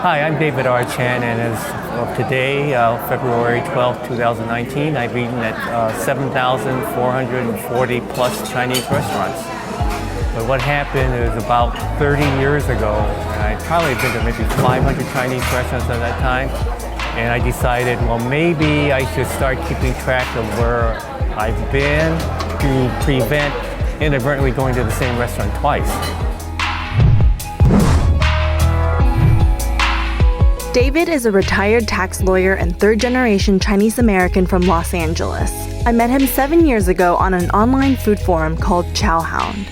Hi, I'm David R. Chan, and as of today, February 12, 2019, I've eaten at 7,440 plus Chinese restaurants. But what happened is about 30 years ago, I'd probably been to maybe 500 Chinese restaurants at that time, and I decided, well, maybe I should start keeping track of where I've been to prevent inadvertently going to the same restaurant twice. David is a retired tax lawyer and third-generation Chinese American from Los Angeles. I met him 7 years ago on an online food forum called Chowhound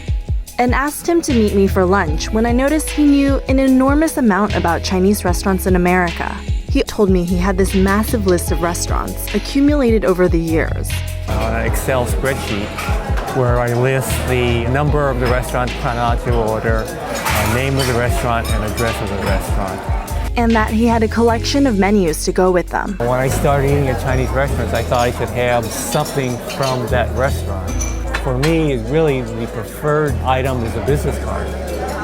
and asked him to meet me for lunch when I noticed he knew an enormous amount about Chinese restaurants in America. He told me he had this massive list of restaurants accumulated over the years. On an Excel spreadsheet where I list the number of the restaurants in chronological order, name of the restaurant, and address of the restaurant. And that he had a collection of menus to go with them. When I started eating at Chinese restaurants, I thought I should have something from that restaurant. For me, really the preferred item is a business card.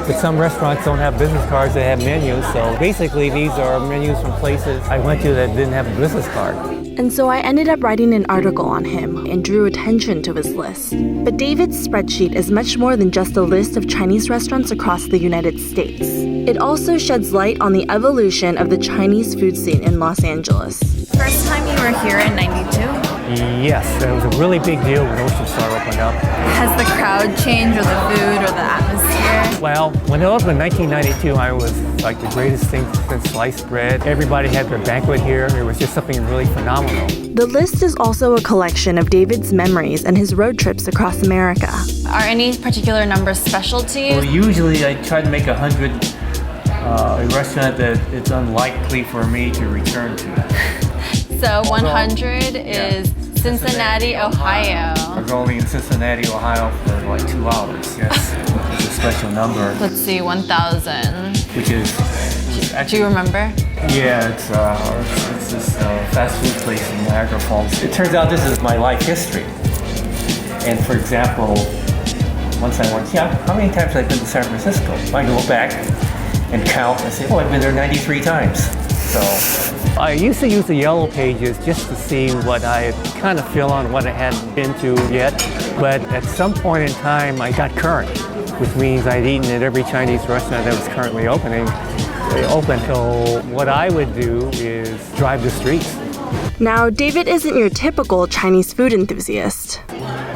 But some restaurants don't have business cards, they have menus. So basically these are menus from places I went to that didn't have a business card. And so I ended up writing an article on him and drew attention to his list. But David's spreadsheet is much more than just a list of Chinese restaurants across the United States. It also sheds light on the evolution of the Chinese food scene in Los Angeles. First time you were here in 92? Yes, it was a really big deal when Ocean Star opened up. Has the crowd changed, or the food, or the atmosphere? Well, when it opened in 1992, I was like the greatest thing since sliced bread. Everybody had their banquet here. It was just something really phenomenal. The list is also a collection of David's memories and his road trips across America. Are any particular numbers special to you? Well, usually I try to make 100 a restaurant that it's unlikely for me to return to. So 100 is Cincinnati, Ohio. I was only in Cincinnati, Ohio for like 2 hours. Yes, it's a special number. Let's see, 1,000. Which is Do you remember? Yeah, it's this fast food place in Niagara Falls. It turns out this is my life history. And for example, once I went, how many times have I been to San Francisco? I go back and count and say, oh, I've been there 93 times. So I used to use the yellow pages just to see what I kind of feel on what I hadn't been to yet. But at some point in time, I got current, which means I'd eaten at every Chinese restaurant that was currently opening. So what I would do is drive the streets. Now, David isn't your typical Chinese food enthusiast.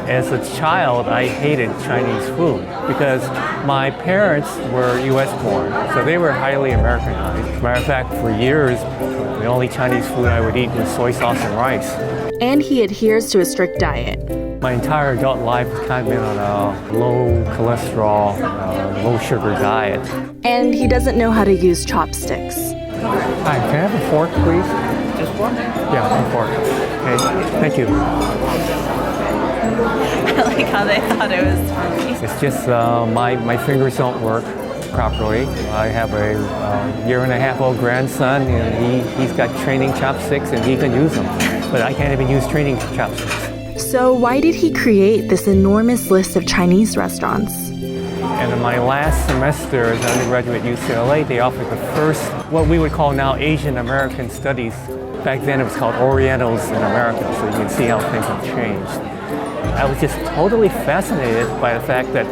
As a child, I hated Chinese food because my parents were U.S. born, so they were highly Americanized. As a matter of fact, for years, the only Chinese food I would eat was soy sauce and rice. And he adheres to a strict diet. My entire adult life has kind of been on a low cholesterol, low sugar diet. And he doesn't know how to use chopsticks. Hi, can I have a fork, please? Just one? Yeah, one fork. Okay, thank you. I like how they thought it was for me. It's just my fingers don't work properly. I have a year-and-a-half-old grandson, and he's got training chopsticks, and he can use them. But I can't even use training chopsticks. So why did he create this enormous list of Chinese restaurants? And in my last semester as an undergraduate at UCLA, they offered the first, what we would call now Asian American Studies. Back then it was called Orientals in America, so you can see how things have changed. I was just totally fascinated by the fact that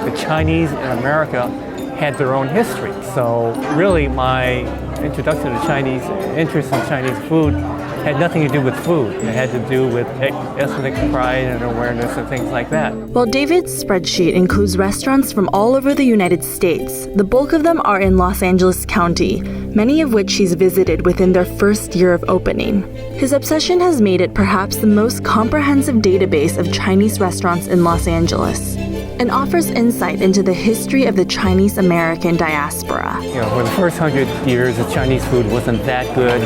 the Chinese in America had their own history. So really my introduction to Chinese, interest in Chinese food had nothing to do with food. It had to do with ethnic pride and awareness and things like that. While David's spreadsheet includes restaurants from all over the United States, the bulk of them are in Los Angeles County, many of which he's visited within their first year of opening. His obsession has made it perhaps the most comprehensive database of Chinese restaurants in Los Angeles and offers insight into the history of the Chinese American diaspora. For the first 100 years, the Chinese food wasn't that good.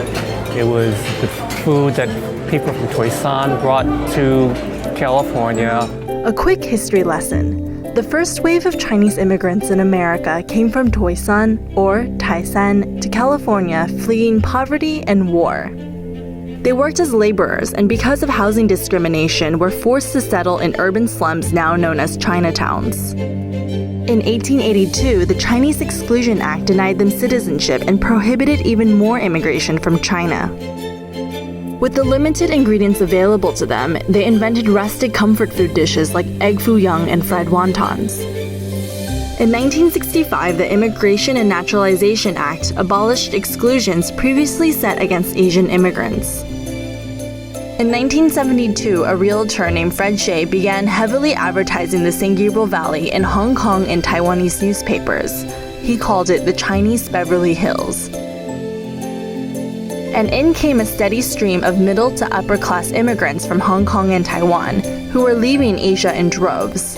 It was the food that people from Toisan brought to California. A quick history lesson. The first wave of Chinese immigrants in America came from Toisan, or Taisan, to California fleeing poverty and war. They worked as laborers and because of housing discrimination were forced to settle in urban slums now known as Chinatowns. In 1882, the Chinese Exclusion Act denied them citizenship and prohibited even more immigration from China. With the limited ingredients available to them, they invented rustic comfort food dishes like egg foo young and fried wontons. In 1965, the Immigration and Naturalization Act abolished exclusions previously set against Asian immigrants. In 1972, a realtor named Fred Hsieh began heavily advertising the San Gabriel Valley in Hong Kong and Taiwanese newspapers. He called it the Chinese Beverly Hills. And in came a steady stream of middle to upper class immigrants from Hong Kong and Taiwan who were leaving Asia in droves.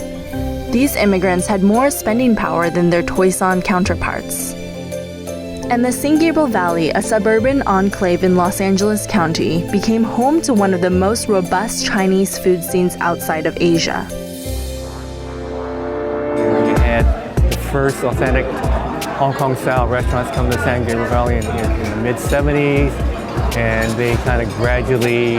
These immigrants had more spending power than their Toisan counterparts. And the San Gabriel Valley, a suburban enclave in Los Angeles County, became home to one of the most robust Chinese food scenes outside of Asia. You had the first authentic Hong Kong-style restaurants come to San Gabriel Valley in the mid-70s, and they kind of gradually,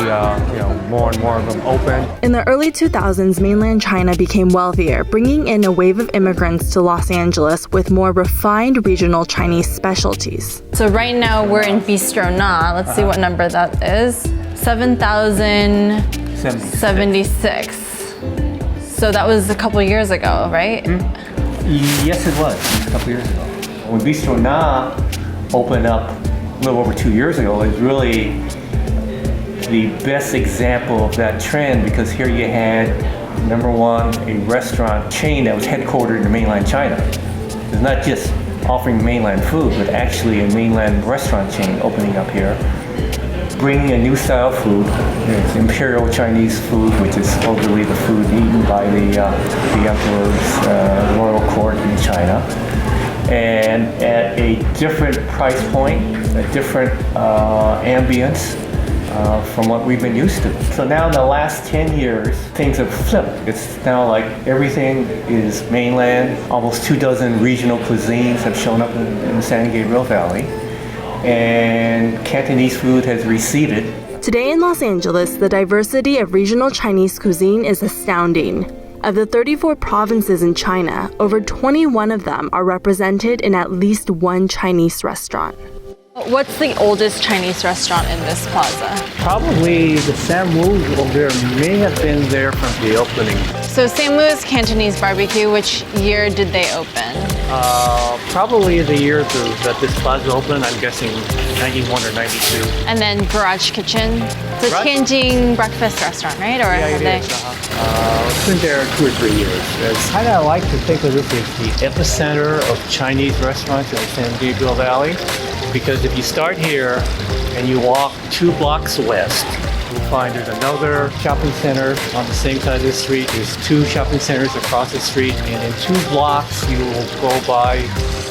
more and more of them opened. In the early 2000s, mainland China became wealthier, bringing in a wave of immigrants to Los Angeles with more refined regional Chinese specialties. So right now we're in Bistro Na. Let's see what number that is. 7,076. So that was a couple years ago, right? Yes, it was a couple years ago. When Bistro Na opened up a little over 2 years ago, it was really the best example of that trend, because here you had, number one, a restaurant chain that was headquartered in mainland China. It's not just offering mainland food, but actually a mainland restaurant chain opening up here, bringing a new style of food. It's imperial Chinese food, which is supposedly the food eaten by the emperor's royal court in China. And at a different price point, a different ambience from what we've been used to. So now in the last 10 years, things have flipped. It's now like everything is mainland. Almost 24 regional cuisines have shown up in the San Gabriel Valley. And Cantonese food has receded. Today in Los Angeles, the diversity of regional Chinese cuisine is astounding. Of the 34 provinces in China, over 21 of them are represented in at least one Chinese restaurant. What's the oldest Chinese restaurant in this plaza? Probably the Samwoo over there may have been there from the opening. So Samwoo's Cantonese Barbecue, which year did they open? Probably the year that this plaza opened, I'm guessing 91 or 92. And then Garage Kitchen. It's a Tianjin breakfast restaurant, right? Or Yeah, have it they? is. It's been there 2 or 3 years. I kind of like to think of this as the epicenter of Chinese restaurants in the San Gabriel Valley, because if you start here and you walk 2 blocks west, you'll find there's another shopping center on the same side of the street. There's 2 shopping centers across the street, and in 2 blocks you will go by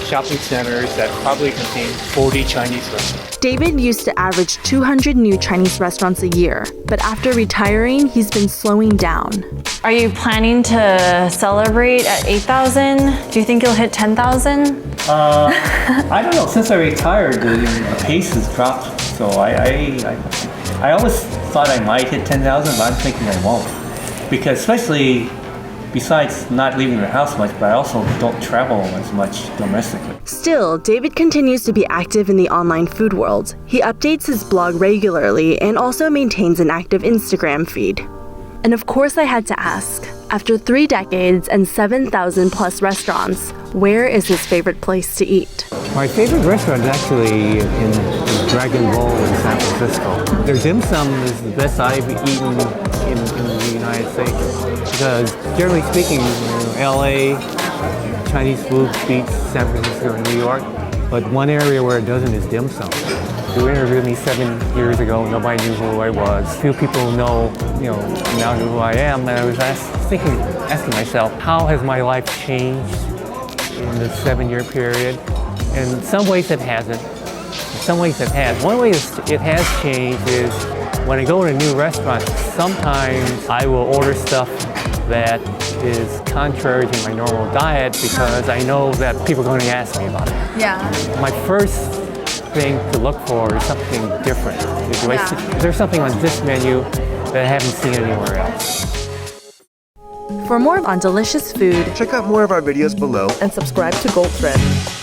shopping centers that probably contain 40 Chinese restaurants. David used to average 200 new Chinese restaurants a year, but after retiring, he's been slowing down. Are you planning to celebrate at 8,000? Do you think you'll hit 10,000? I don't know. Since I retired, the pace has dropped. So I always thought I might hit 10,000, but I'm thinking I won't. Because especially besides not leaving the house much, but I also don't travel as much domestically. Still, David continues to be active in the online food world. He updates his blog regularly and also maintains an active Instagram feed. And of course I had to ask, after 3 decades and 7,000 plus restaurants, where is his favorite place to eat? My favorite restaurant is actually in Dragon Bowl in San Francisco. Their dim sum is the best I've eaten in the United States. Because generally speaking, LA, Chinese food beats San Francisco and New York. But one area where it doesn't is dim sum. You interviewed me 7 years ago, nobody knew who I was. Few people know now who I am, and I was asking myself, how has my life changed in this 7-year period? And in some ways it hasn't. In some ways it has. One way it has changed is when I go to a new restaurant, sometimes I will order stuff that is contrary to my normal diet because I know that people are going to ask me about it. Yeah. My first thing to look for is something different. Is there something on this menu that I haven't seen anywhere else? For more on delicious food, Check out more of our videos below. And subscribe to Goldthread.